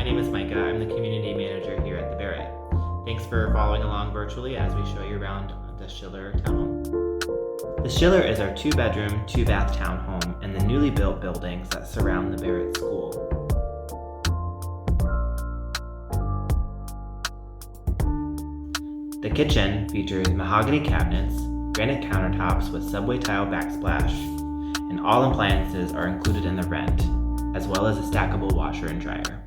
name is Micah. I'm the community manager here at the Barrett. Thanks for following along virtually as we show you around the Schiller townhome. The Schiller is our 2-bedroom, 2-bath townhome in the newly built buildings that surround the Barrett School. The kitchen features mahogany cabinets, granite countertops with subway tile backsplash, and all appliances are included in the rent, as well as a stackable washer and dryer.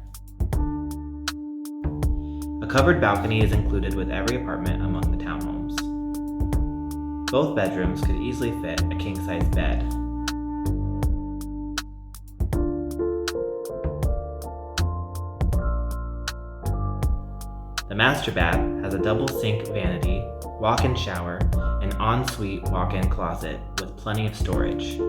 A covered balcony is included with every apartment among the townhomes. Both bedrooms could easily fit a king-size bed. The master bath has a double sink vanity, walk-in shower, and ensuite walk-in closet with plenty of storage.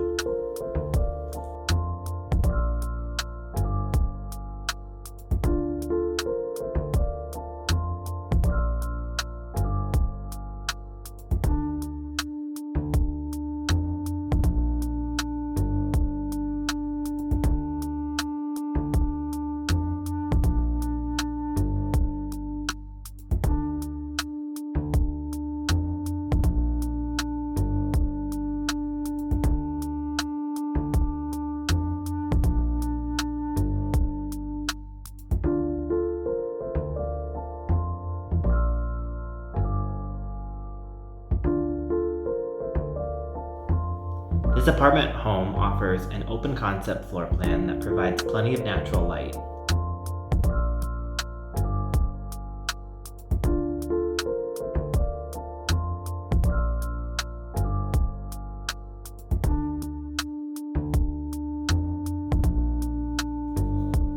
This apartment home offers an open concept floor plan that provides plenty of natural light.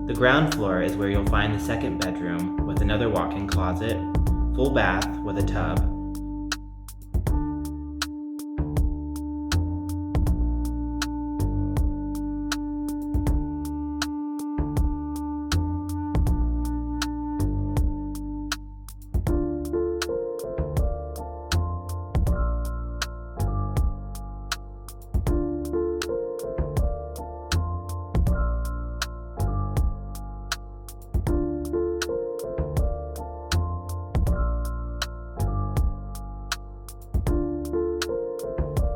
The ground floor is where you'll find the second bedroom with another walk-in closet, full bath with a tub,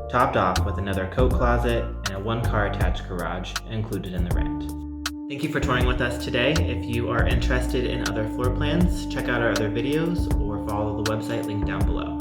topped off with another coat closet and a 1-car attached garage included in the rent. Thank you for touring with us today. If you are interested in other floor plans, check out our other videos or follow the website linked down below.